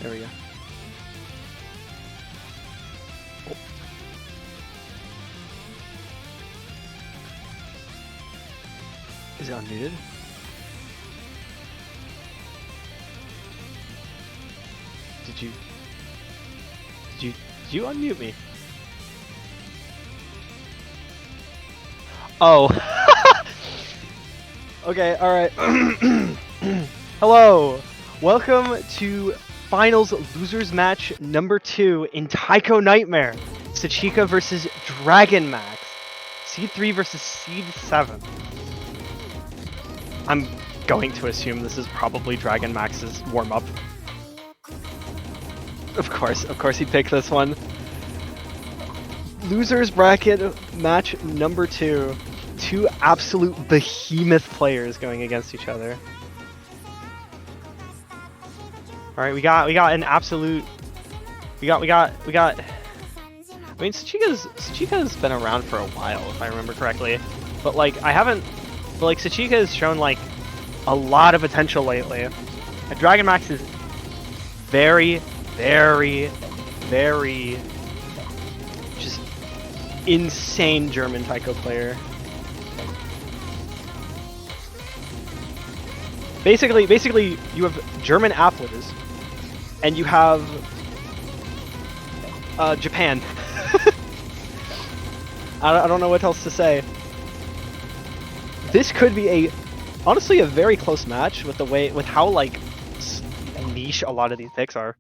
There we go. Oh. Is it unmuted? Did you unmute me? Oh. Okay, alright. Hello! Welcome to Finals Losers Match number 2 in Taiko Nightmare. Sachiqa versus dragonmaxx. Seed 3 versus Seed 7. I'm going to assume this is probably dragonmaxx's warm-up. Of course he picked this one. Losers bracket match number 2. Two absolute behemoth players going against each other. All right, we got an absolute. We got. I mean, Sachiqa's been around for a while, if I remember correctly, but like Sachiqa has shown like a lot of potential lately. And dragonmaxx is very just insane German Taiko player. Basically, you have German applers, and you have Japan. I don't know what else to say. This could be honestly a very close match with how like niche a lot of these picks are.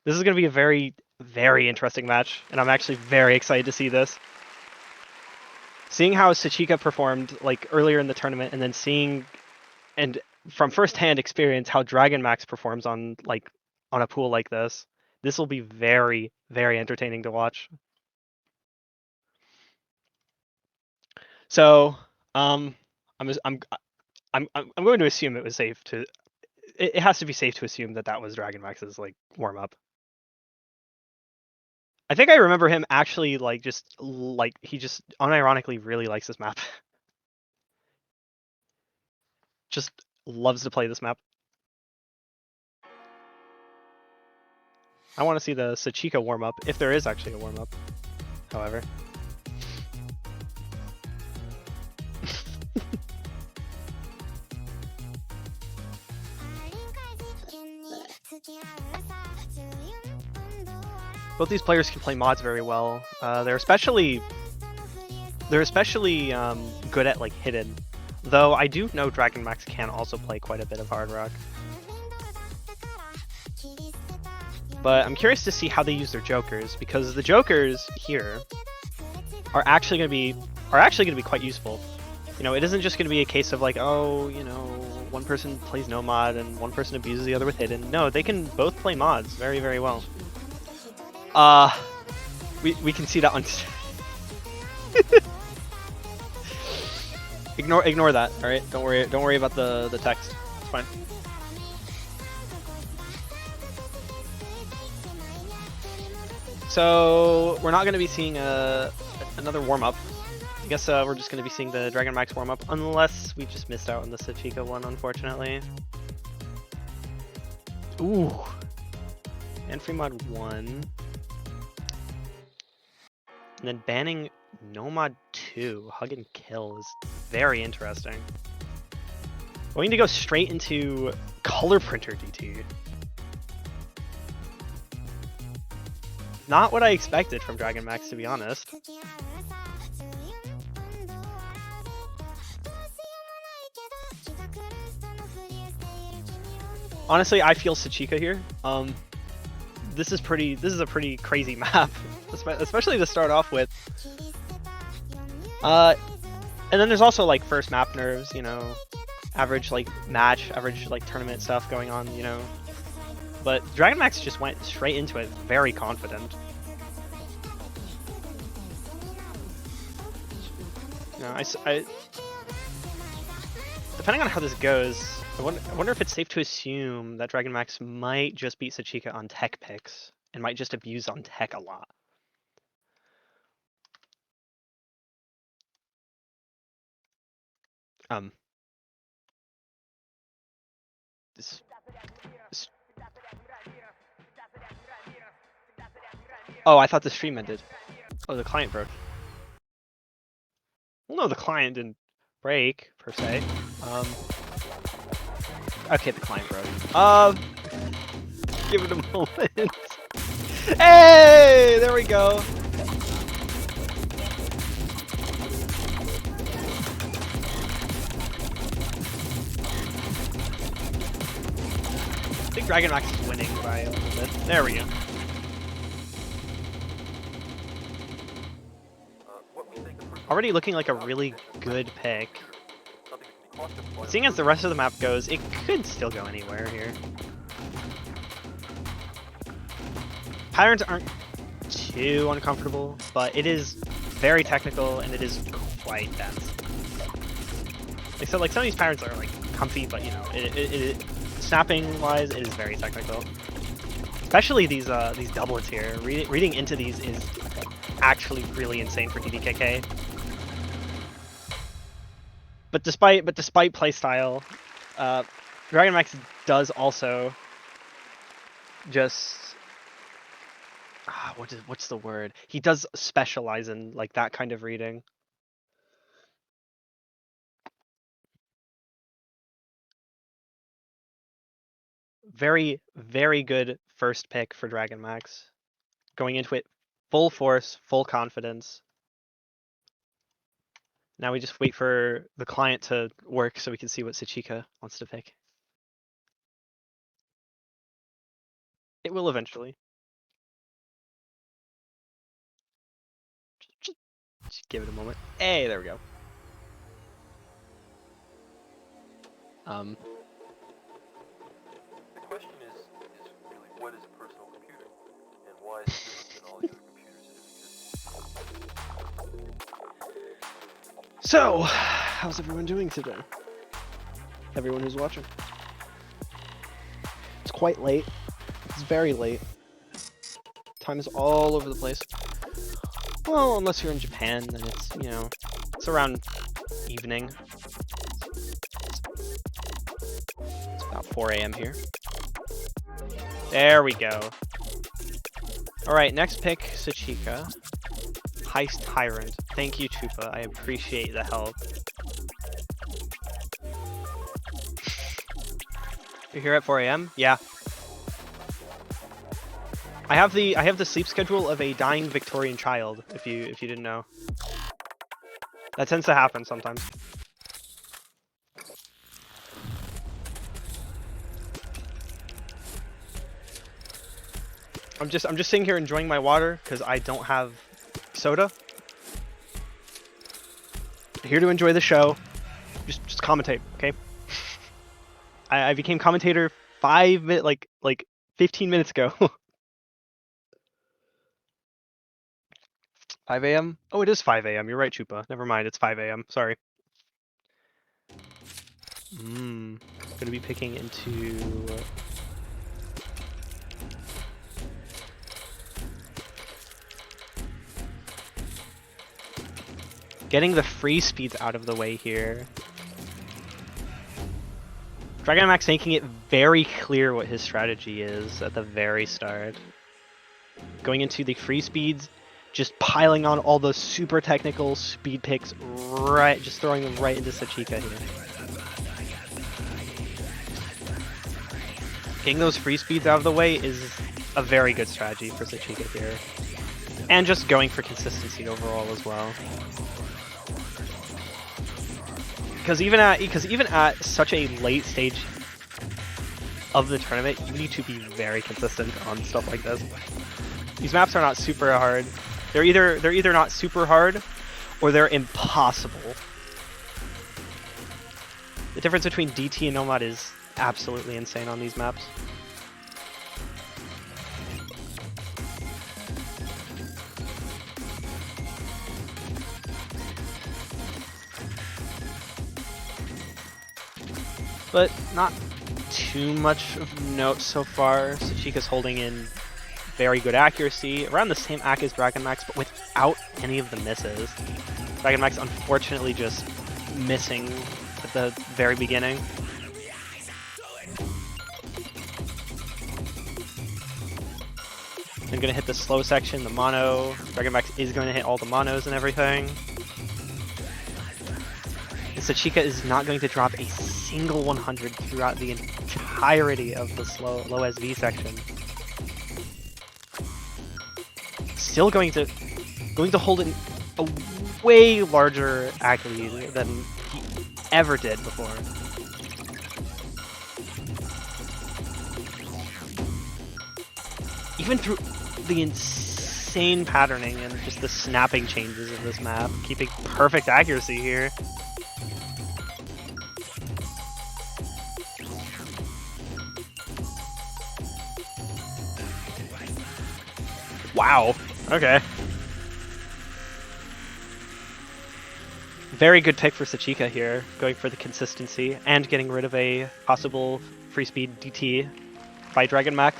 This is going to be a very interesting match, and I'm actually very excited to see this. Seeing how Sachiqa performed like earlier in the tournament, and then seeing from first-hand experience how dragonmaxx performs on a pool like this will be very entertaining to watch. So I'm going to assume it was safe to. It has to be safe to assume that was dragonmaxx's like warm up. I think I remember him actually he just unironically really likes this map. Just loves to play this map. I want to see the Sachiqa warm up, if there is actually a warm up. However. Both these players can play mods very well. They're especially good at like hidden. Though I do know dragonmaxx can also play quite a bit of hard rock. But I'm curious to see how they use their jokers, because the jokers here are actually going to be quite useful. You know, it isn't just going to be a case of like, oh, you know, one person plays no mod and one person abuses the other with hidden. No, they can both play mods very well. We can see that on. Ignore that. All right, don't worry about the text. It's fine. So we're not going to be seeing another warm up. I guess we're just going to be seeing the dragonmaxx warm up, unless we just missed out on the Sachiqa one, unfortunately. Ooh, and free mod 1, and then banning no mod 2, hug and kill is very interesting. Going to go straight into color printer DT. Not what I expected from dragonmaxx, to be honest. Honestly, I feel sachiqa here. This is a pretty crazy map, especially to start off with. And then there's also like first map nerves, you know, average like match, average like tournament stuff going on, you know. But dragonmaxx just went straight into it, very confident. You know, I depending on how this goes, I wonder if it's safe to assume that dragonmaxx might just beat sachiqa on tech picks and might just abuse on tech a lot. This Oh, I thought the stream ended. Oh, the client broke. Well, no, the client didn't break, per se. Okay, the client broke. Give it a moment. Hey, there we go. I think dragonmaxx is winning by a little bit. There we go. Already looking like a really good pick. Seeing as the rest of the map goes, it could still go anywhere here. Patterns aren't too uncomfortable, but it is very technical and it is quite dense. Like, so like some of these patterns are like comfy, but you know, snapping wise, it is very technical. Especially these doublets here. Reading into these is actually really insane for DDKK. But despite playstyle, dragonmaxx does also just what's the word? He does specialize in like that kind of reading. Very, very good first pick for dragonmaxx. Going into it full force, full confidence. Now we just wait for the client to work so we can see what sachiqa wants to pick. It will eventually. Just give it a moment. Hey, there we go. The question is really, what is a personal computer, and why is it different than all the other computers in existence? So, how's everyone doing today? Everyone who's watching. It's quite late. It's very late. Time is all over the place. Well, unless you're in Japan, then it's, you know, it's around evening. It's about 4 a.m. here. There we go. Alright, next pick, sachiqa. Heist Tyrant. Thank you, Chupa. I appreciate the help. You're here at 4 a.m.? Yeah. I have the sleep schedule of a dying Victorian child, if you didn't know. That tends to happen sometimes. I'm just sitting here enjoying my water because I don't have soda. Here to enjoy the show. Just commentate, okay? I became commentator 15 minutes ago. 5 a.m.? Oh, it is 5 a.m. You're right, Chupa. Never mind, it's 5 a.m. Sorry. Gonna be picking into... Getting the free speeds out of the way here. dragonmaxx making it very clear what his strategy is at the very start. Going into the free speeds, just piling on all the super technical speed picks, right, just throwing them right into sachiqa here. Getting those free speeds out of the way is a very good strategy for Sachiqa here. And just going for consistency overall as well. Because even at such a late stage of the tournament, you need to be very consistent on stuff like this. These maps are not super hard. They're either not super hard or they're impossible. The difference between DT and Nomad is absolutely insane on these maps. But not too much of note so far. Sachiqa's holding in very good accuracy, around the same AC as dragonmaxx, but without any of the misses. dragonmaxx unfortunately just missing at the very beginning. I'm gonna hit the slow section, the mono. dragonmaxx is going to hit all the monos and everything. And Sachiqa is not going to drop a single 100 throughout the entirety of the low SV section. Still going to hold a way larger AC lead than he ever did before. Even through the insane patterning and just the snapping changes of this map, keeping perfect accuracy here. Wow. Okay. Very good pick for Sachiqa here, going for the consistency and getting rid of a possible free speed DT by dragonmaxx.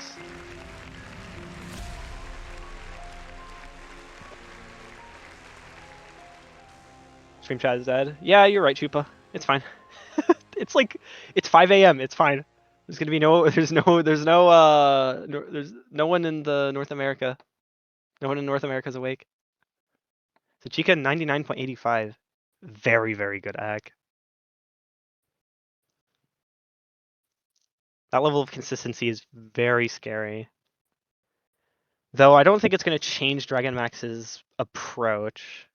Stream chat is dead. Yeah, you're right, Chupa. It's fine. It's 5 a.m. It's fine. There's gonna be there's no one in the North America. No one in North America is awake. Sachiqa 99.85. Very, very good AC. That level of consistency is very scary. Though I don't think it's going to change dragonmaxx's approach.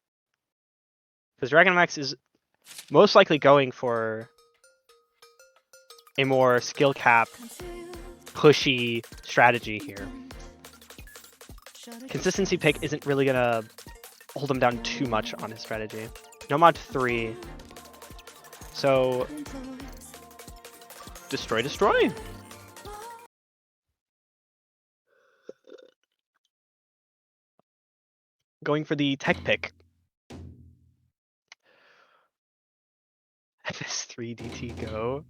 Because dragonmaxx is most likely going for a more skill cap, pushy strategy here. Consistency pick isn't really going to hold him down too much on his strategy. Nomad 3. So destroy, destroy. Going for the tech pick. FS3 DT go.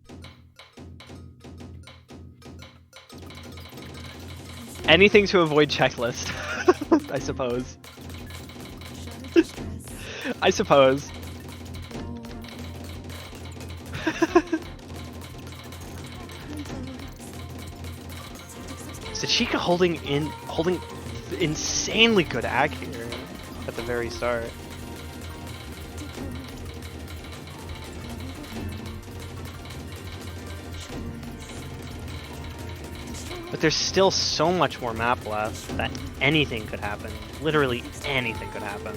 Anything to avoid checklist, I suppose. I suppose. Sachiqa holding insanely good AC here at the very start. But there's still so much more map left that anything could happen. Literally anything could happen.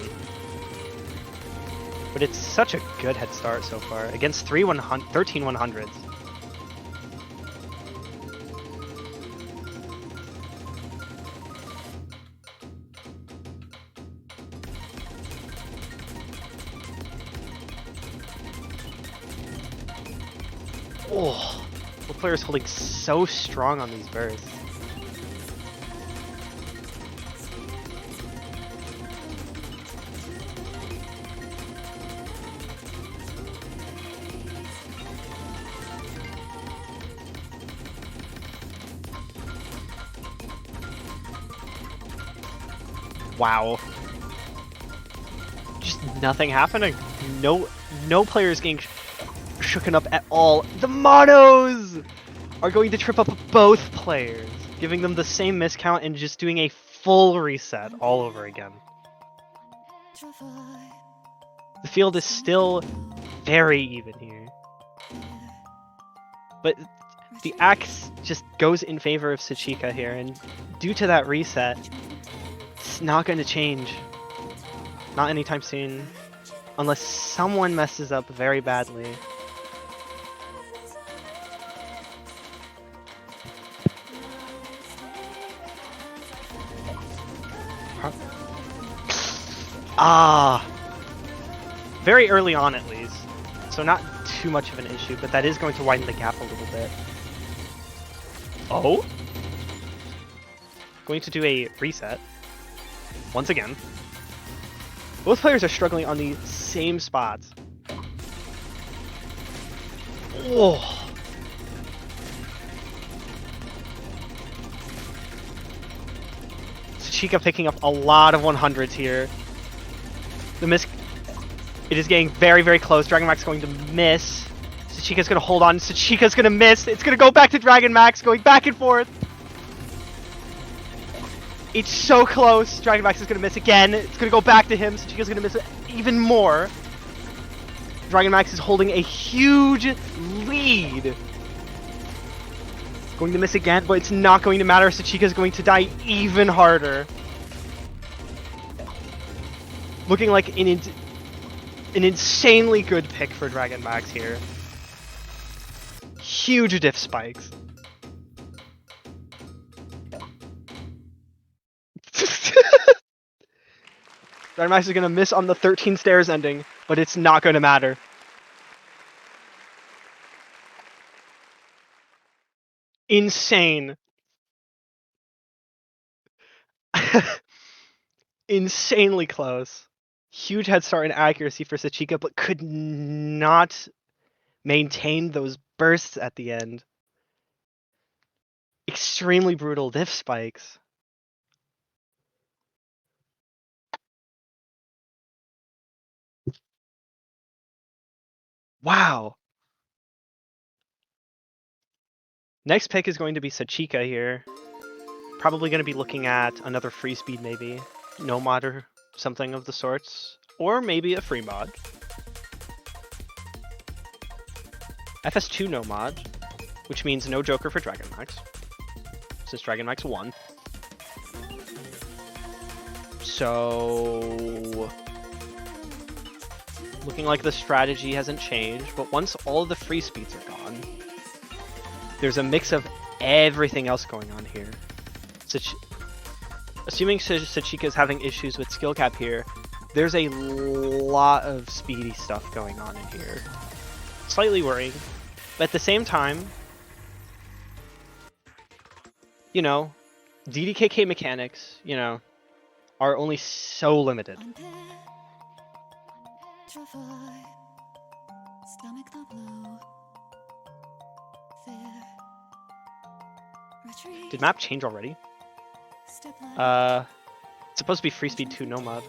But it's such a good head start so far against 13 100s. Oh, the player's holding so strong on these bursts. Wow. Just nothing happening. No players getting shooken up at all. The monos are going to trip up both players, giving them the same miscount and just doing a full reset all over again. The field is still very even here. But The axe just goes in favor of Sachiqa here, and due to that reset, it's not going to change. Not anytime soon. Unless someone messes up very badly. Ah! Very early on at least. So not too much of an issue, but that is going to widen the gap a little bit. Oh? Going to do a reset. Once again. Both players are struggling on the same spots. Oh! Sachiqa picking up a lot of 100s here. The miss... It is getting very, very close. dragonmaxx going to miss. Sachiqa's going to hold on. Sachiqa's going to miss. It's going to go back to dragonmaxx, going back and forth. It's so close. dragonmaxx is going to miss again. It's going to go back to him. Sachiqa's going to miss even more. dragonmaxx is holding a huge lead. Going to miss again, but it's not going to matter. Sachiqa's going to die even harder. Looking like an insanely good pick for dragonmaxx here. Huge diff spikes. dragonmaxx is going to miss on the 13 stairs ending, but it's not going to matter. Insane. Insanely close. Huge head start in accuracy for Sachiqa, but could not maintain those bursts at the end. Extremely brutal diff spikes. Wow. Next pick is going to be Sachiqa here. Probably going to be looking at another free speed maybe. No mod or something of the sorts. Or maybe a free mod. FS2 no mod, which means no Joker for dragonmaxx, since dragonmaxx won. So... looking like the strategy hasn't changed, but once all of the free speeds are gone, there's a mix of everything else going on here. Assuming Sachiqa is having issues with skill cap here, there's a lot of speedy stuff going on in here. Slightly worrying, but at the same time, you know, DDKK mechanics, you know, are only so limited. Did map change already? It's supposed to be free speed 2 no mod.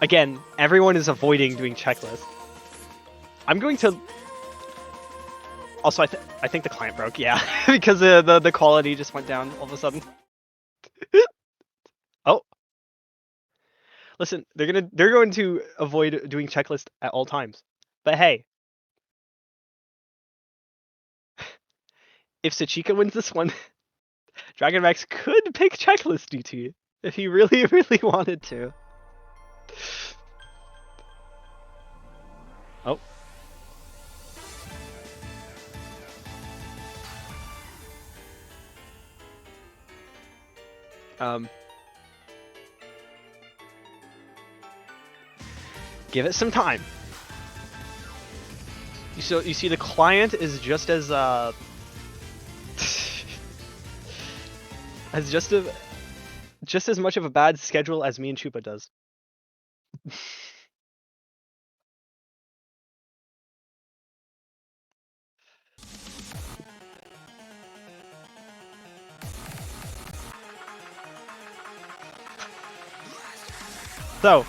Again, everyone is avoiding doing checklists. I'm going to... Also, I think the client broke, yeah, because the quality just went down all of a sudden. Oh. Listen, they're going to avoid doing checklist at all times. But hey, if Sachiqa wins this one, dragonmaxx could pick checklist DT if he really, really wanted to. Oh. Give it some time. You see the client is just as has just as much of a bad schedule as me and Chupa does. So,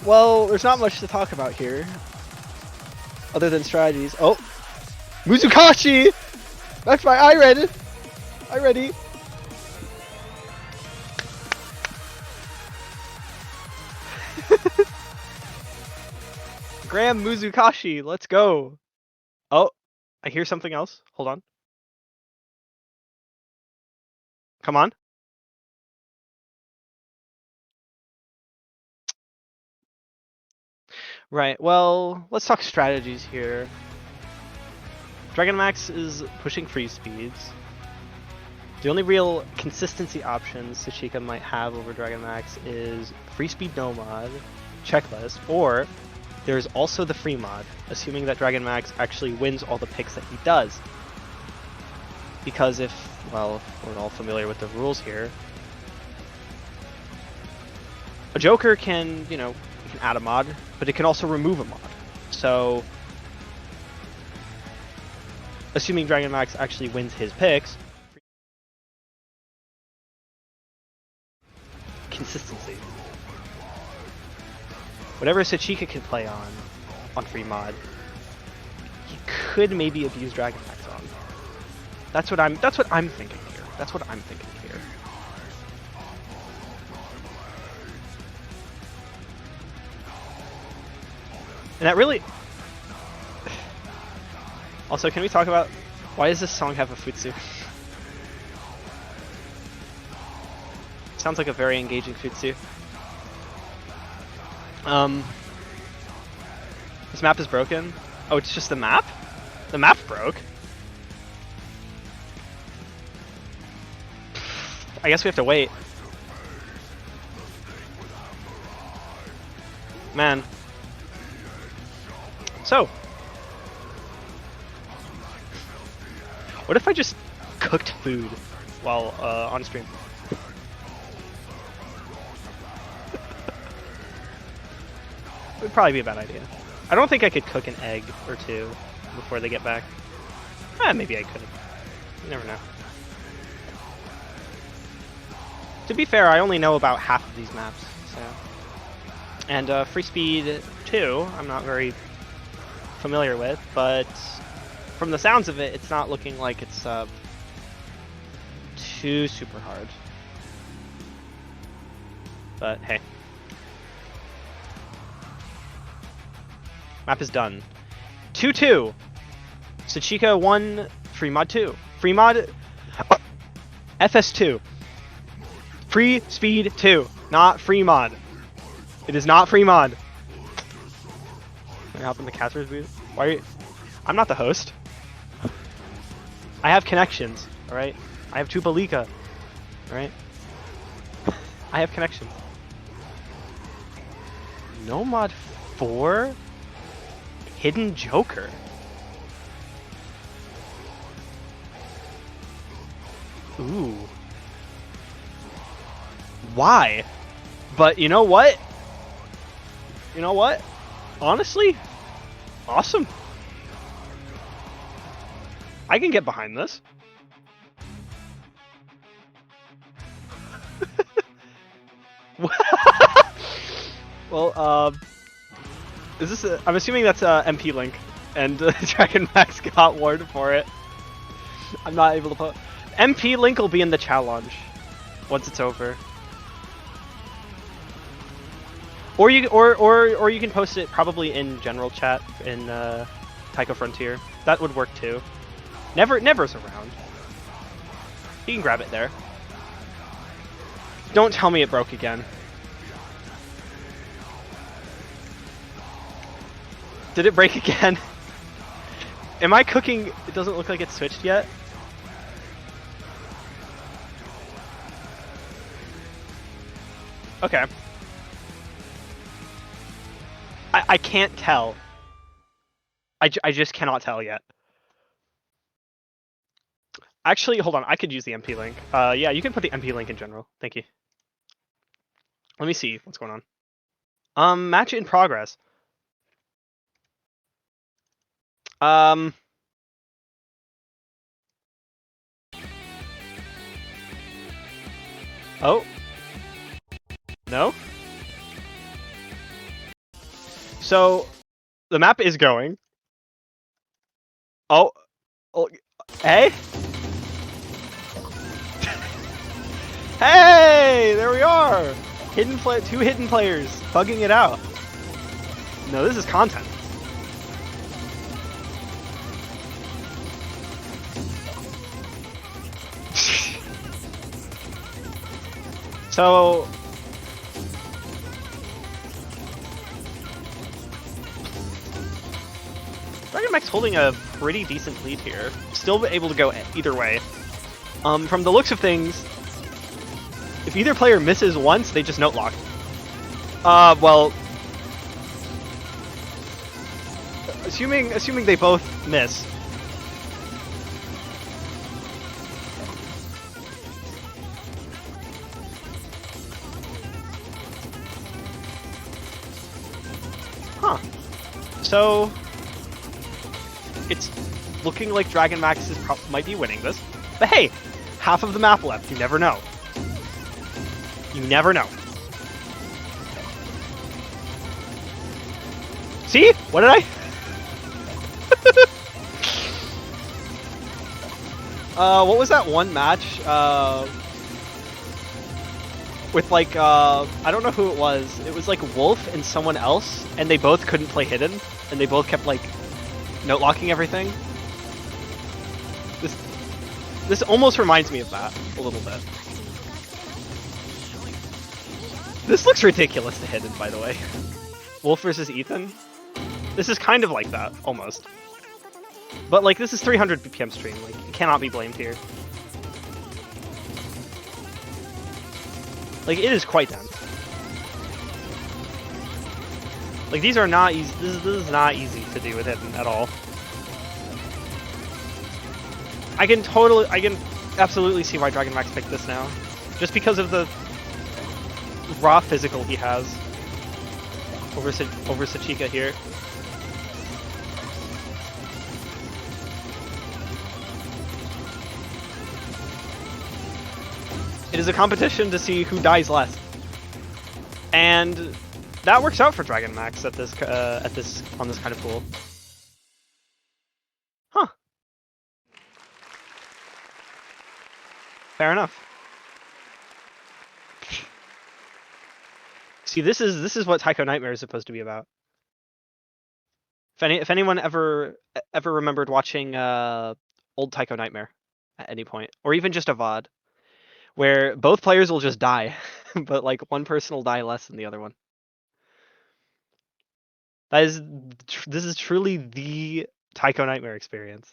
well, there's not much to talk about here, other than strategies. Oh, Muzukashi! That's my I ready. Graham Muzukashi, let's go. Oh, I hear something else. Hold on. Come on. Right, well, let's talk strategies here. dragonmaxx is pushing free speeds. The only real consistency option sachiqa might have over dragonmaxx is free speed no mod, checklist, or there's also the free mod, assuming that dragonmaxx actually wins all the picks that he does. Because if, well, we're all familiar with the rules here, a Joker can, you know, it can add a mod, but it can also remove a mod. So, assuming dragonmaxx actually wins his picks, consistency. Whatever sachiqa can play on free mod, he could maybe abuse dragonmaxx on. That's what I'm thinking here. That's what I'm thinking here. And that really... Also, can we talk about why does this song have a futsu? Sounds like a very engaging futsu. This map is broken. Oh, it's just the map? The map broke? I guess we have to wait. Man. So. What if I just cooked food while on stream? It would probably be a bad idea. I don't think I could cook an egg or two before they get back. Maybe I could. You never know. To be fair, I only know about half of these maps, so. And Free Speed 2, I'm not very familiar with, but from the sounds of it, it's not looking like it's too super hard. But hey. Map is done. 2-2. sachiqa 1, free mod 2. Free mod FS2. Free speed 2, not free mod. It is not free mod. Can I hop in the Casper's booth? Why are you... I'm not the host. I have connections, alright? I have Tupalika, alright? I have connections. No mod 4? Hidden Joker. Ooh. Why? But you know what? You know what? Honestly, awesome. I can get behind this. Well, is this a, I'm assuming that's a MP link, and dragonmaxx got warned for it. I'm not able to put... MP link will be in the challenge once it's over. Or you can post it probably in general chat in Taiko Frontier. That would work too. Never's around. You can grab it there. Don't tell me it broke again. Did it break again? Am I cooking? It doesn't look like it's switched yet. Okay. I can't tell. I just cannot tell yet. Actually, hold on. I could use the MP link. Yeah, you can put the MP link in general. Thank you. Let me see what's going on. Match in progress. Oh. No? So, the map is going. Oh. Hey? Hey! There we are! Two hidden players, bugging it out. No, this is content. So dragonmaxx holding a pretty decent lead here. Still able to go either way. From the looks of things, if either player misses once, they just note lock. Well, assuming they both miss. Huh. So it's looking like dragonmaxx might be winning this. But hey, half of the map left. You never know. You never know. See? What did I? What was that one match? With like, I don't know who it was. It was like Wolf and someone else, and they both couldn't play hidden, and they both kept like note locking everything. This almost reminds me of that a little bit. This looks ridiculous to hidden, by the way. Wolf versus Ethan. This is kind of like that, almost. But like, this is 300 BPM stream. Like, it cannot be blamed here. Like, it is quite dense. Like, these are not easy. This is not easy to do with hidden at all. I can absolutely see why dragonmaxx picked this now. Just because of the raw physical he has over sachiqa here. It is a competition to see who dies less, and that works out for dragonmaxx on this kind of pool. Huh. Fair enough. See, this is what Taiko Nightmare is supposed to be about. If anyone ever remembered watching old Taiko Nightmare at any point, or even just a VOD, where both players will just die, but like one person will die less than the other one. This is truly the Taiko Nightmare experience,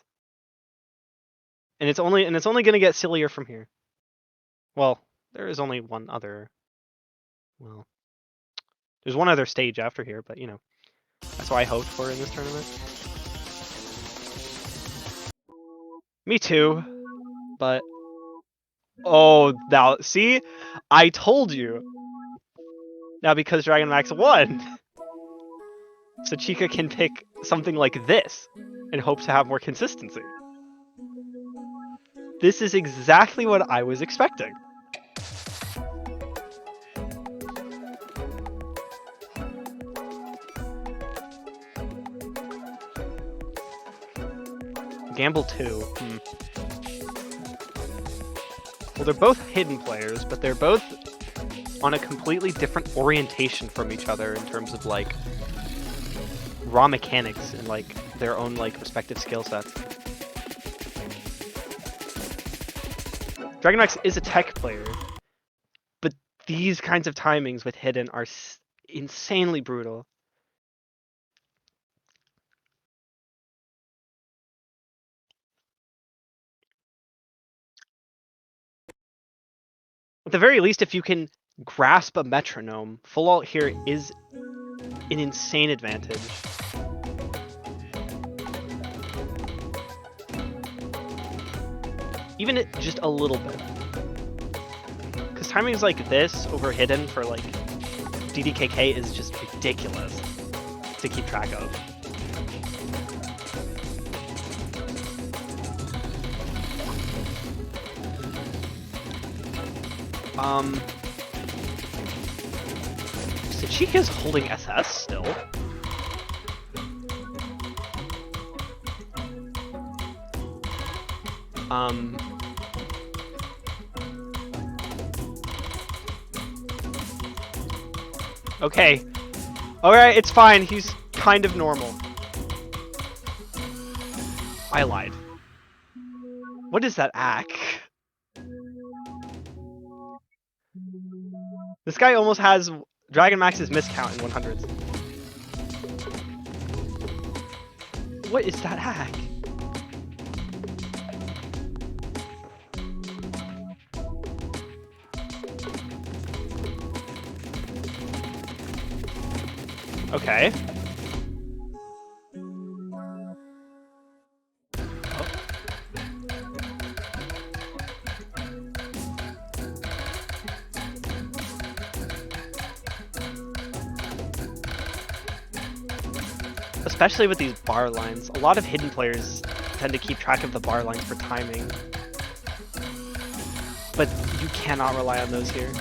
and it's only going to get sillier from here. Well, there is only one other. Well, there's one other stage after here, but you know, that's what I hoped for in this tournament. Me too, but oh, now see, I told you. Now because dragonmaxx won, sachiqa can pick something like this and hope to have more consistency. This is exactly what I was expecting. Gamble 2. Well, they're both hidden players, but they're both on a completely different orientation from each other in terms of like raw mechanics and like their own like respective skill sets. dragonmaxx is a tech player, but these kinds of timings with hidden are insanely brutal. At the very least, if you can grasp a metronome, full alt here is an insane advantage. Even just a little bit. Because timings like this over hidden for like DDKK is just ridiculous to keep track of. sachiqa's holding SS still. Okay. Alright, it's fine. He's kind of normal. I lied. What is that ack? This guy almost has dragonmaxx's miscount in 100s. What is that hack? Okay. Especially with these bar lines. A lot of hidden players tend to keep track of the bar lines for timing. But you cannot rely on those here.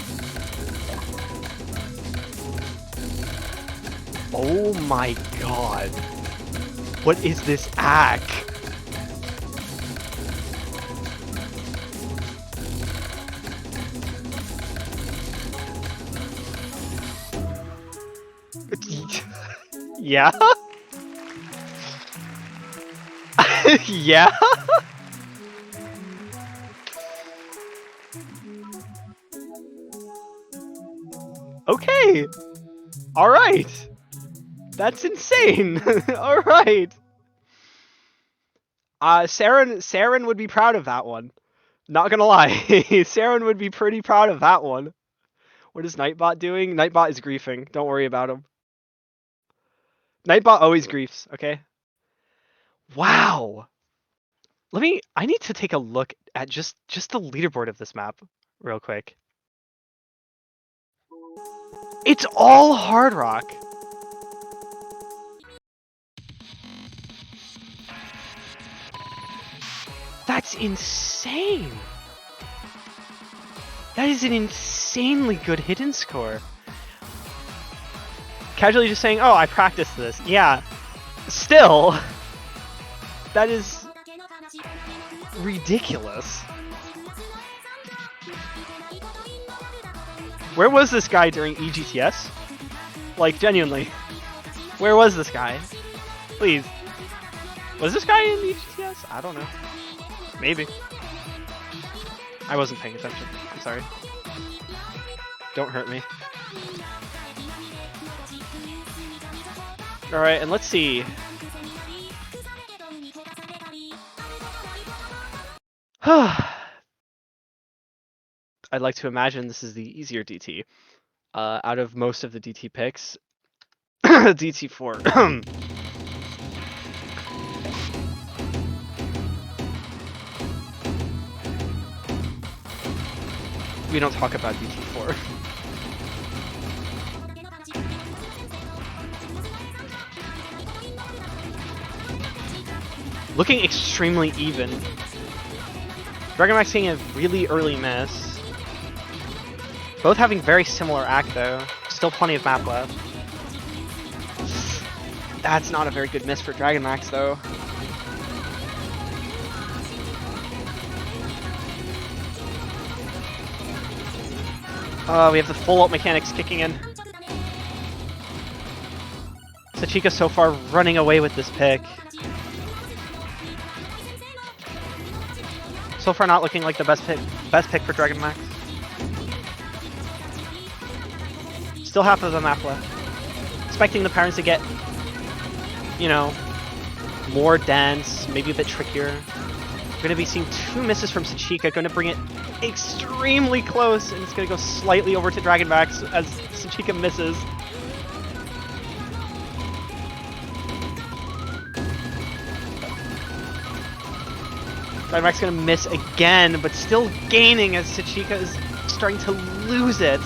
Oh my god. What is this hack? Yeah? Yeah? Okay. All right. That's insane. All right. Saren would be proud of that one. Not gonna lie. Saren would be pretty proud of that one. What is Nightbot doing? Nightbot is griefing. Don't worry about him. Nightbot always griefs, okay? Wow. I need to take a look at just the leaderboard of this map real quick. It's all hard rock. That's insane. That is an insanely good hidden score. Casually just saying, oh, I practiced this. Yeah. Still, that is ridiculous. Where was this guy during EGTS? Like, genuinely. Where was this guy? Please. Was this guy in EGTS? I don't know. Maybe. I wasn't paying attention. I'm sorry. Don't hurt me. Alright, and let's see. I'd like to imagine this is the easier DT. Out of most of the DT picks. DT4. We don't talk about DT4. Looking extremely even. dragonmaxx getting a really early miss. Both having very similar act though. Still plenty of map left. That's not a very good miss for dragonmaxx though. We have the full ult mechanics kicking in. Sachiqa so far running away with this pick. So far not looking like the best pick for dragonmaxx. Still half of the map left. Expecting the parents to get, you know, more dense, maybe a bit trickier. We're going to be seeing 2 misses from sachiqa, going to bring it extremely close, and it's going to go slightly over to dragonmaxx as sachiqa misses. dragonmaxx going to miss again, but still gaining as sachiqa is starting to lose it.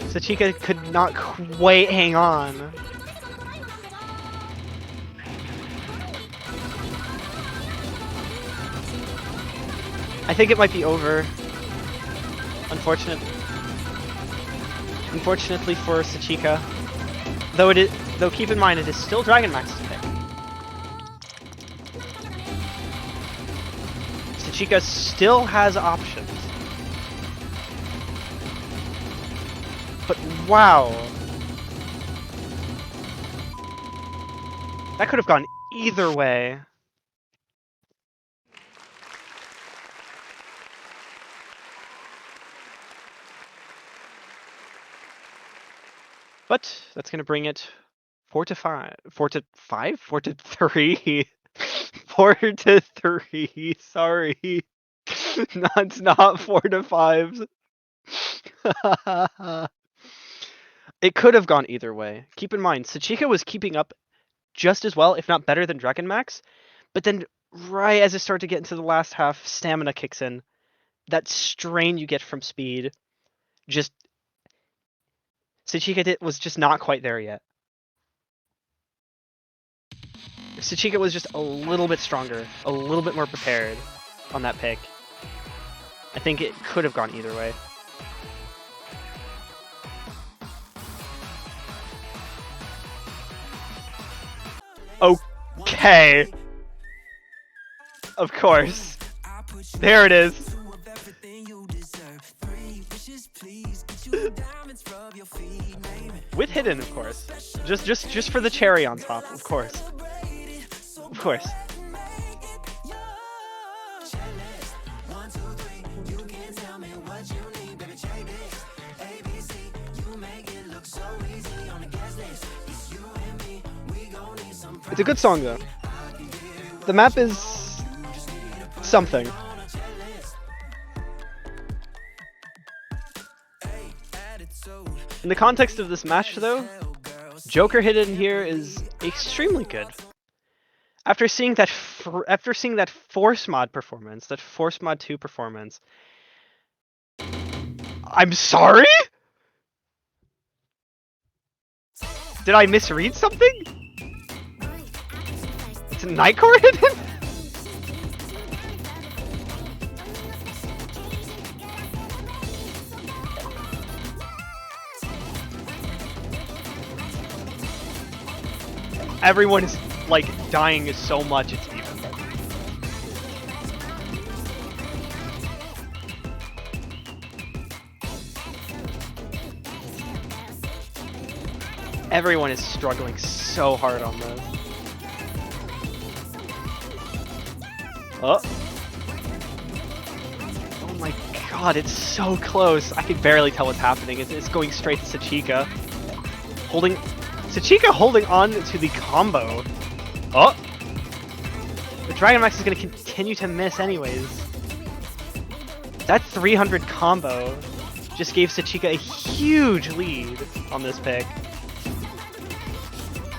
sachiqa could not quite hang on. I think it might be over. Unfortunately for sachiqa. Though keep in mind it is still dragonmaxx's pick. sachiqa still has options. But wow. That could have gone either way. But that's going to bring it 4-5. 4-5? 4-3. 4-3. Sorry. No, it's not 4-5. It could have gone either way. Keep in mind, sachiqa was keeping up just as well, if not better than dragonmaxx. But then, right as it started to get into the last half, stamina kicks in. That strain you get from speed, just sachiqa was just not quite there yet. Sachiqa was just a little bit stronger, a little bit more prepared on that pick. I think it could have gone either way. Okay. Of course. There it is. With hidden, of course. Just for the cherry on top, of course. Of course. It's a good song though. The map is something. In the context of this match though, Joker hidden here is extremely good. After seeing that Force Mod performance, that Force Mod 2 performance, I'm sorry? Did I misread something? It's a Nightcore hidden? Everyone is like dying so much it's even. Everyone is struggling so hard on this. Oh. Oh my god, it's so close. I can barely tell what's happening. It's going straight to sachiqa. sachiqa holding on to the combo. Oh! The dragonmaxx is going to continue to miss anyways. That 300 combo just gave sachiqa a huge lead on this pick.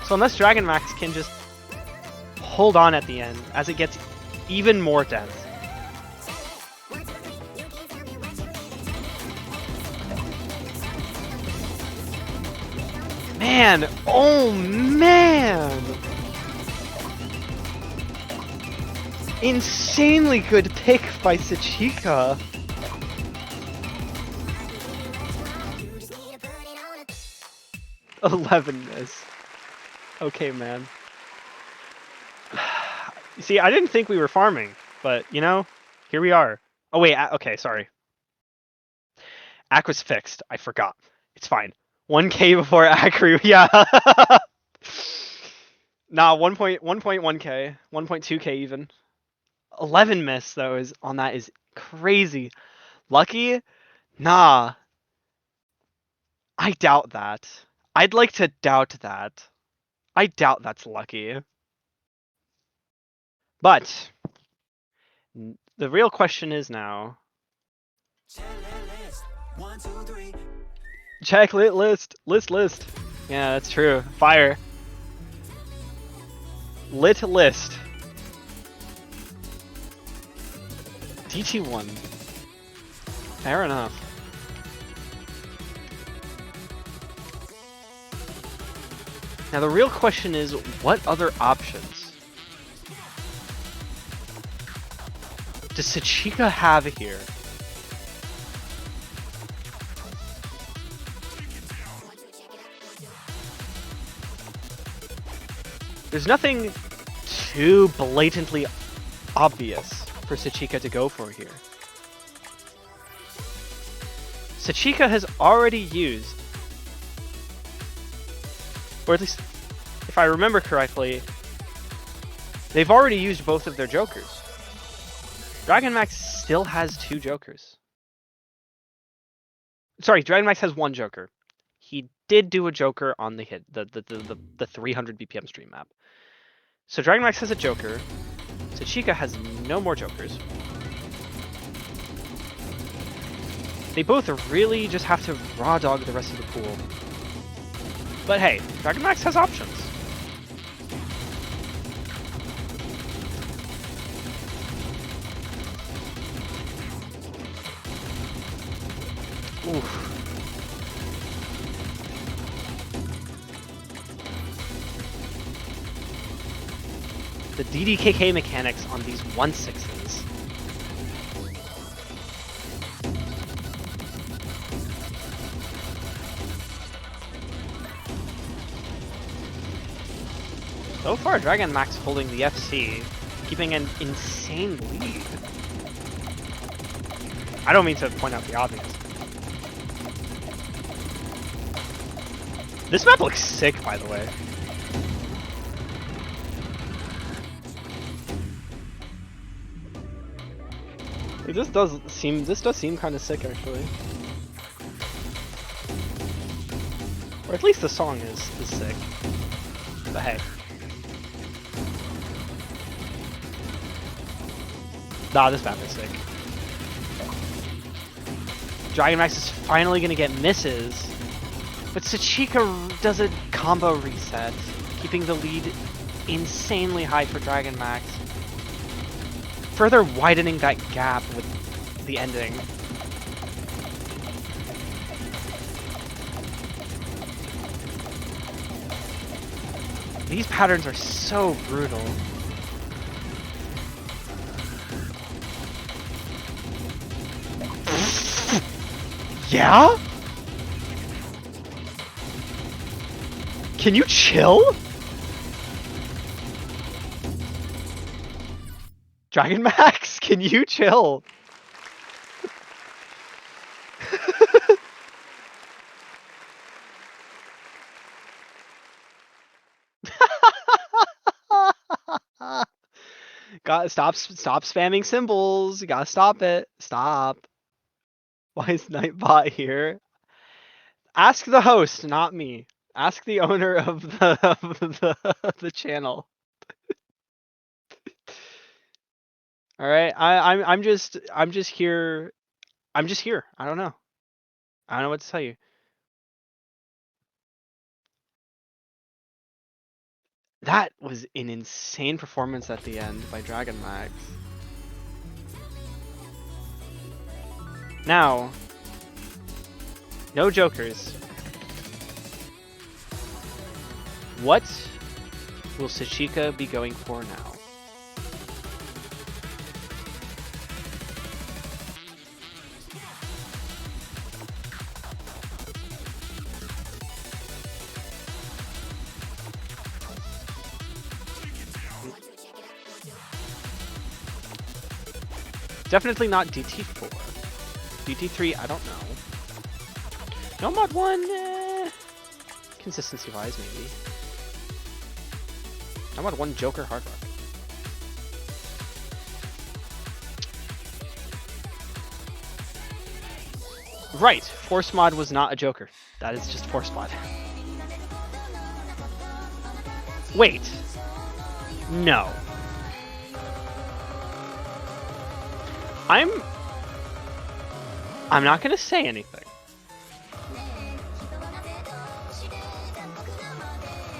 So unless dragonmaxx can just hold on at the end as it gets even more dense. Man, oh man! Insanely good pick by sachiqa. $11 miss. Okay, man. See, I didn't think we were farming, but, you know, here we are. Oh, wait, okay, sorry. Ac was fixed. I forgot. It's fine. 1k before Ac, yeah. Nah, 1.1k, 1.2k even. 11 miss, though, is on that is crazy. Lucky? Nah. I doubt that. I'd like to doubt that. I doubt that's lucky. But the real question is now. Check lit list. List. Yeah, that's true. Fire. Lit list. DT1. Fair enough. Now the real question is, what other options does sachiqa have here? There's nothing too blatantly obvious for sachiqa to go for here. Sachiqa has already used, or at least if I remember correctly, they've already used both of their jokers. dragonmaxx still has 2 jokers. Sorry, dragonmaxx has 1 joker. He did do a Joker on the 300 BPM stream map. So dragonmaxx has a Joker. Sachiqa has no more Jokers. They both really just have to raw dog the rest of the pool. But hey, dragonmaxx has options. Oof. The DDKK mechanics on these 1/6s. So far, dragonmaxx holding the FC, keeping an insane lead. I don't mean to point out the obvious. This map looks sick, by the way. This does seem kind of sick, actually. Or at least the song is sick. But hey. Nah, this map is sick. dragonmaxx is finally gonna get misses, but sachiqa does a combo reset, keeping the lead insanely high for dragonmaxx, further widening that gap with the ending. These patterns are so brutal. Yeah? Can you chill? dragonmaxx, can you chill? Gotta stop spamming symbols. You gotta stop it. Stop. Why is Nightbot here? Ask the host, not me. Ask the owner of the channel. All right, I'm just here. I'm just here. I don't know. I don't know what to tell you. That was an insane performance at the end by dragonmaxx. Now, no jokers. What will sachiqa be going for now? Definitely not DT4. DT3, I don't know. No mod 1, consistency wise, maybe. No mod 1 Joker hard rock. Right, Force mod was not a Joker. That is just Force mod. Wait. No. I'm not gonna say anything.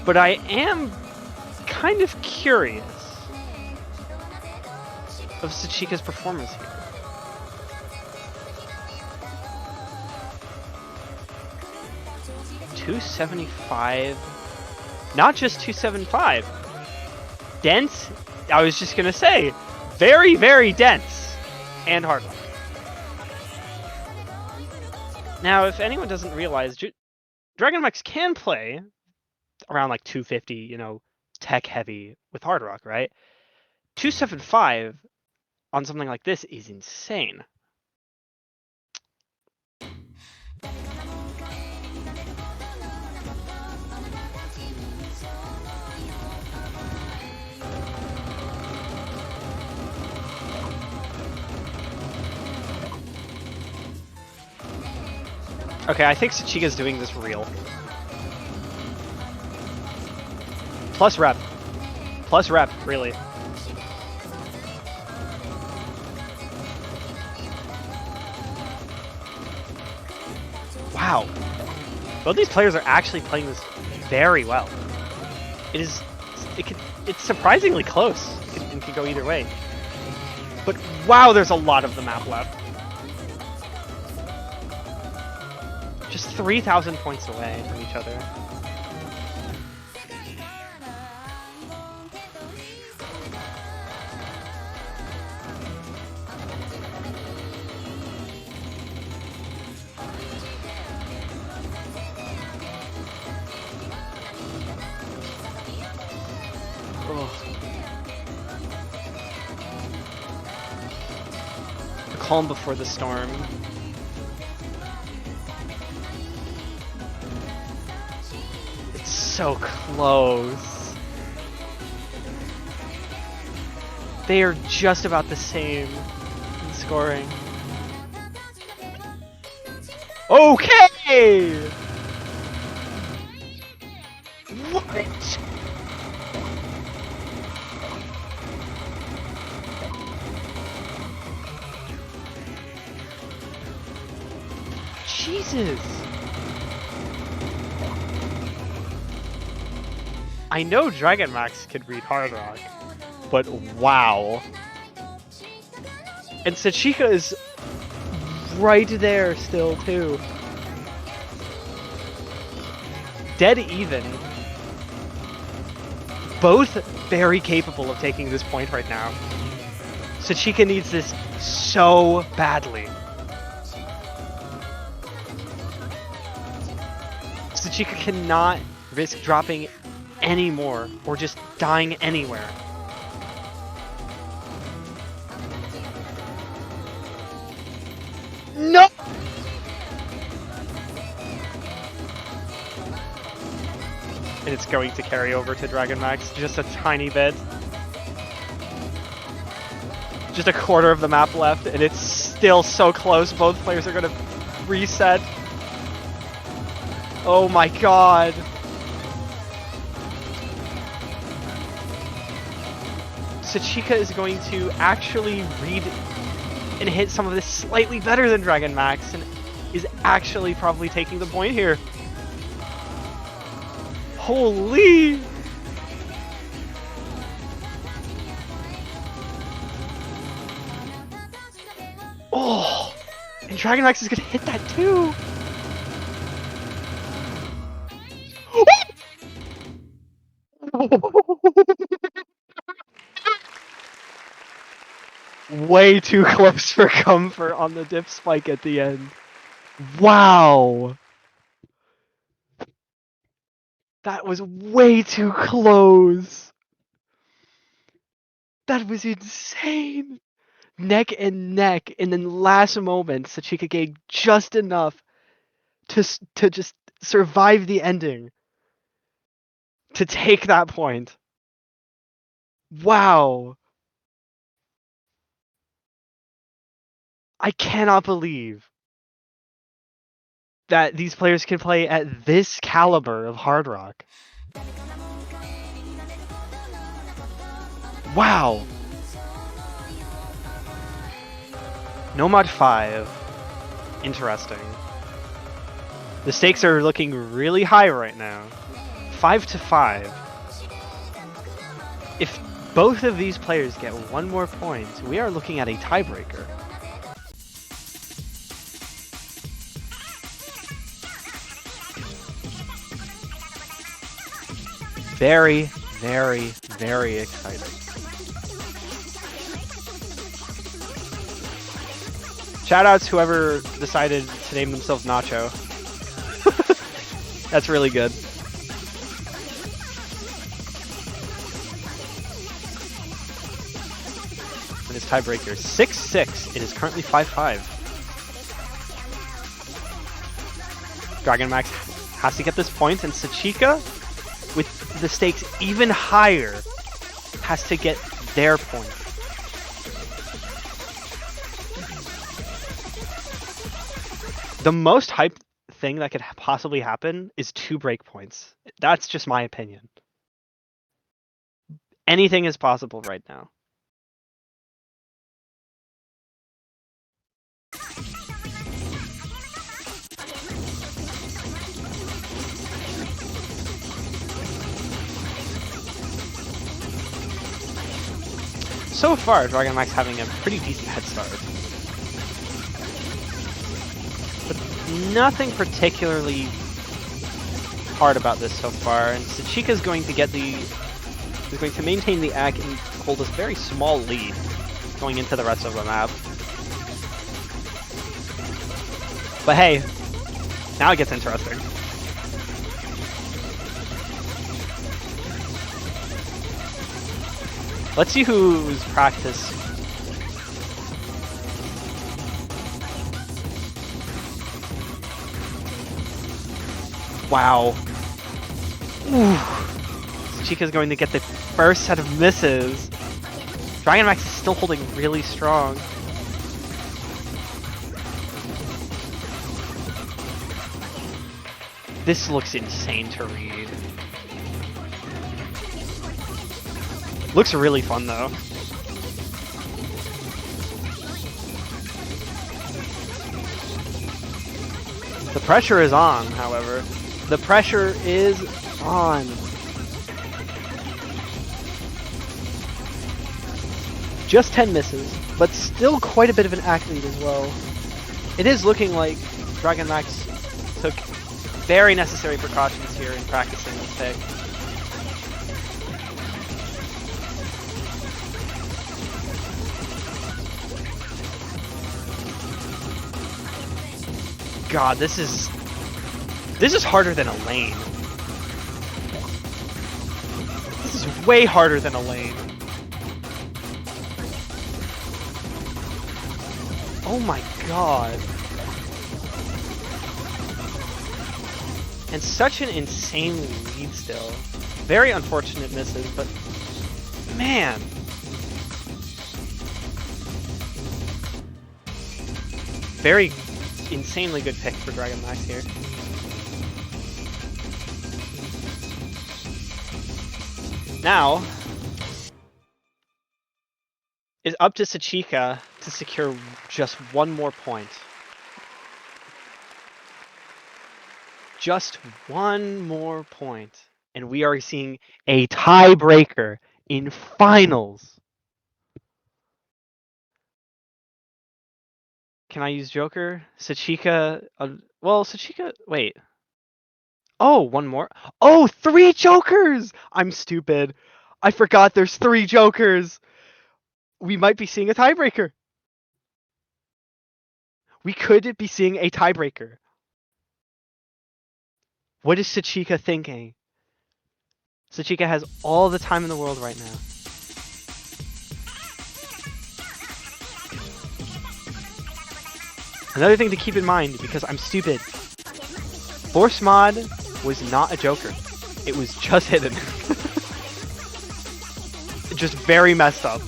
But I am kind of curious of sachiqa's performance here. $275. Not just 275. Dense. I was just gonna say, very, very dense and hard luck. Now, if anyone doesn't realize, dragonmaxx can play around like 250, you know, tech heavy with hard rock, right? 275 on something like this is insane. Okay, I think sachiqa's doing this real. Plus rep. Plus rep, really. Wow. Both these players are actually playing this very well. It's surprisingly close. It can go either way. But wow, there's a lot of the map left. Just 3,000 points away from each other. The calm before the storm. It's so close. They are just about the same in scoring. Okay! What? Jesus! I know dragonmaxx could read Hard Rock, but wow. And Sachiqa is right there still too. Dead even. Both very capable of taking this point right now. Sachiqa needs this so badly. Sachiqa cannot risk dropping anymore or just dying anywhere. No! And it's going to carry over to dragonmaxx just a tiny bit. Just a quarter of the map left, and it's still so close. Both players are going to reset. Oh my god. Sachiqa is going to actually read and hit some of this slightly better than dragonmaxx, and is actually probably taking the point here. Holy! Oh! And dragonmaxx is gonna hit that too! Way too close for comfort on the dip spike at the end. Wow! That was way too close! That was insane! Neck and neck, and then last moment, Sachiqa gave just enough to just survive the ending. To take that point. Wow! I cannot believe that these players can play at this caliber of Hard Rock. Wow! Nomad 5. Interesting. The stakes are looking really high right now. 5-5. If both of these players get one more point, we are looking at a tiebreaker. Very, very, very exciting. Shoutouts whoever decided to name themselves Nacho. That's really good. And his tiebreaker 6-6. It is currently 5-5. dragonmaxx has to get this point, and Sachiqa, with the stakes even higher, has to get their point. The most hyped thing that could possibly happen is 2 breakpoints. That's just my opinion. Anything is possible right now. So far, dragonmaxx having a pretty decent head start. But nothing particularly hard about this so far, and sachiqa is going to get is going to maintain the ACK and hold a very small lead going into the rest of the map. But hey, now it gets interesting. Let's see who's practiced. Wow. Sachiqa's going to get the first set of misses. dragonmaxx is still holding really strong. This looks insane to read. Looks really fun though. The pressure is on, however. The pressure is on. Just 10 misses, but still quite a bit of an ACK lead as well. It is looking like dragonmaxx took very necessary precautions here in practicing this pick. God, this is harder than a lane. This is way harder than a lane. Oh my god. And such an insane lead still. Very unfortunate misses, but man. Very insanely good pick for dragonmaxx here. Now, it's up to sachiqa to secure just one more point. Just one more point. And we are seeing a tiebreaker in finals. Can I use Joker? Sachiqa, well, sachiqa, wait. Oh, one more. Oh, 3 Jokers! I'm stupid. I forgot there's 3 Jokers. We might be seeing a tiebreaker. We could be seeing a tiebreaker. What is sachiqa thinking? sachiqa has all the time in the world right now. Another thing to keep in mind, because I'm stupid. Force mod was not a Joker. It was just hidden. Just very messed up.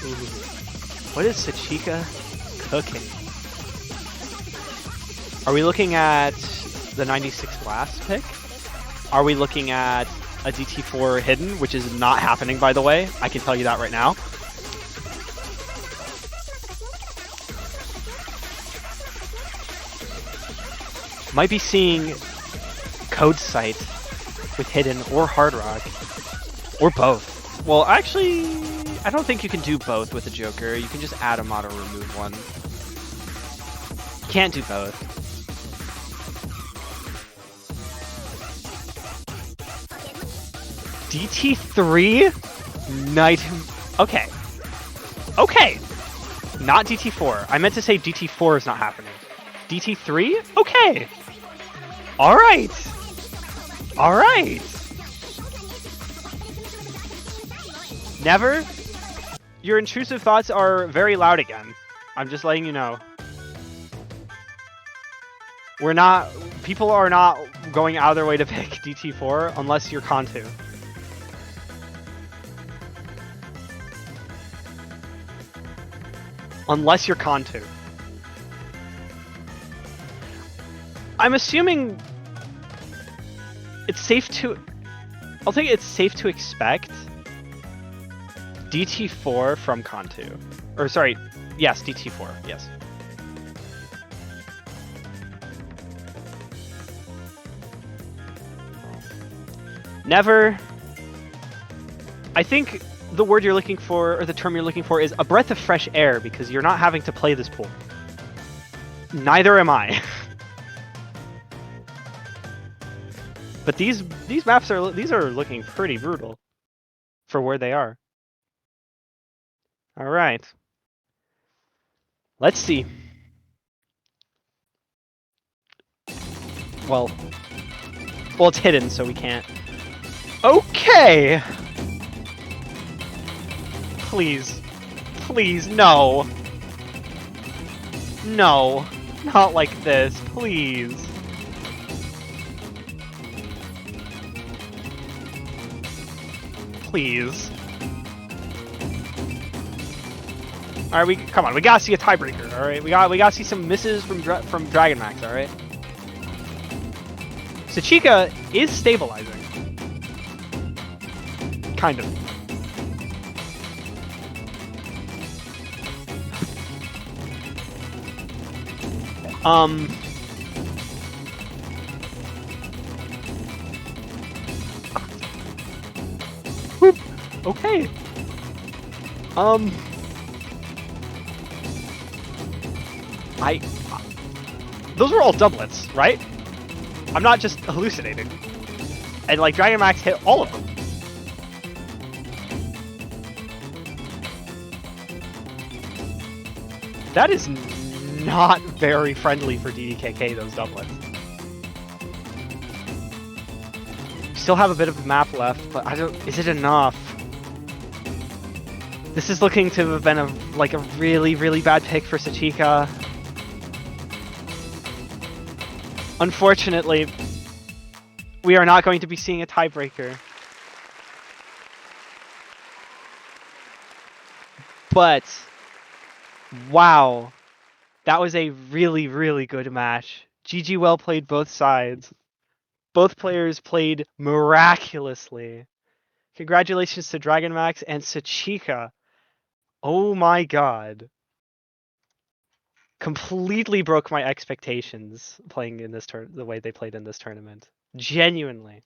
Ooh. What is sachiqa cooking? Are we looking at the 96 blast pick? Are we looking at a DT4 hidden, which is not happening, by the way? I can tell you that right now. Might be seeing Code Sight with Hidden or Hard Rock. Or both. Well, actually, I don't think you can do both with a Joker. You can just add a mod or remove one. You can't do both. DT3? Night... Okay. Okay! Not DT4. I meant to say DT4 is not happening. DT3? Okay! Alright! Alright! Never? Your intrusive thoughts are very loud again. I'm just letting you know. People are not going out of their way to pick DT4 unless you're Kantu. Unless you're Kantu. I'm assuming it's safe to... I'll think it's safe to expect DT4 from Con2. Or sorry, yes, DT4, yes. Never... I think the word you're looking for, or the term you're looking for, is a breath of fresh air, because you're not having to play this pool. Neither am I. But these maps are looking pretty brutal for where they are. All right. Let's see. Well, it's hidden, so we can't. Okay. Please, no. No, not like this, please. Please. All right, come on. We gotta see a tiebreaker. All right, we gotta see some misses from dragonmaxx. All right. Sachiqa is stabilizing, kind of. Whoop. Okay. Those were all doublets, right? I'm not just hallucinating. And like dragonmaxx hit all of them. That is not very friendly for DDKK, those doublets. Still have a bit of a map left, but I don't... Is it enough? This is looking to have been a really, really bad pick for sachiqa. Unfortunately, we are not going to be seeing a tiebreaker. But, wow. That was a really, really good match. GG well played both sides. Both players played miraculously. Congratulations to dragonmaxx and sachiqa. Oh my god. Completely broke my expectations playing in this the way they played in this tournament. Genuinely.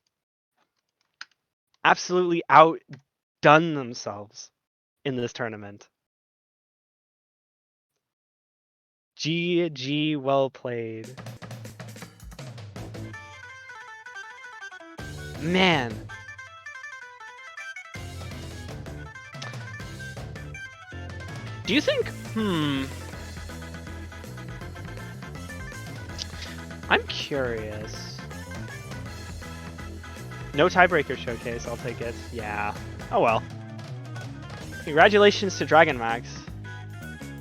Absolutely outdone themselves in this tournament. GG well played. Man. Do you think, I'm curious. No tiebreaker showcase, I'll take it. Yeah. Oh well. Congratulations to dragonmaxx,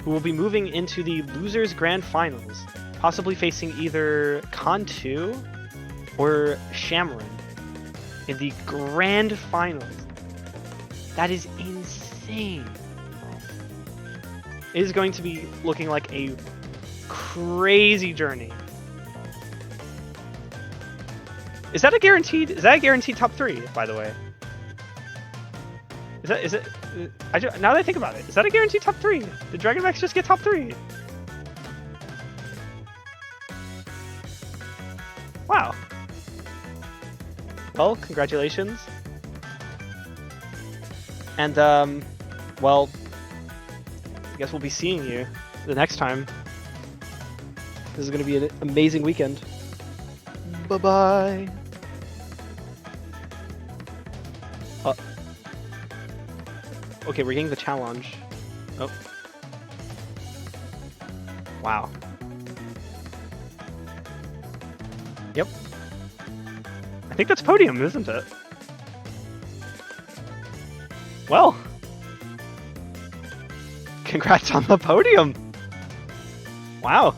who will be moving into the Losers Grand Finals, possibly facing either Con2 or Shamron in the Grand Finals. That is insane. It is going to be looking like a crazy journey. Is that a guaranteed top 3, by the way? Is it now that I think about it, is that a guaranteed top 3? Did dragonmaxx just get top 3? Wow. Well, congratulations. And well, I guess we'll be seeing you the next time. This is going to be an amazing weekend. Bye-bye. Okay, we're getting the challenge. Oh. Wow. Yep. I think that's podium, isn't it? Well. Congrats on the podium. Wow.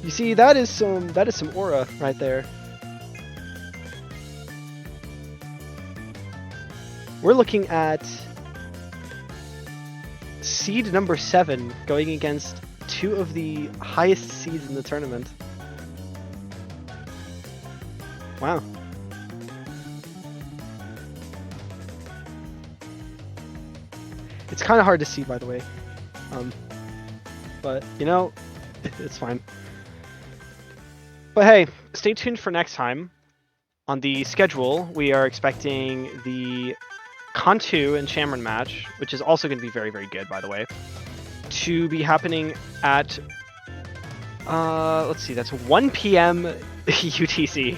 You see, that is some aura right there. We're looking at seed number 7 going against 2 of the highest seeds in the tournament. Wow. It's kind of hard to see, by the way. But, you know, it's fine. But hey, stay tuned for next time. On the schedule, we are expecting the Kantu and Shamron match, which is also going to be very, very good, by the way, to be happening at, let's see, that's 1 p.m. UTC.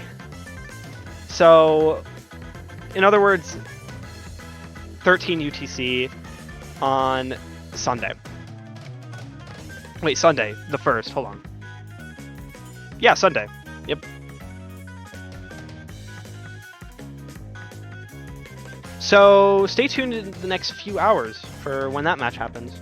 So, in other words, 13 UTC on Sunday. Wait, Sunday, the 1st, hold on. Yeah, Sunday, yep. So stay tuned in the next few hours for when that match happens.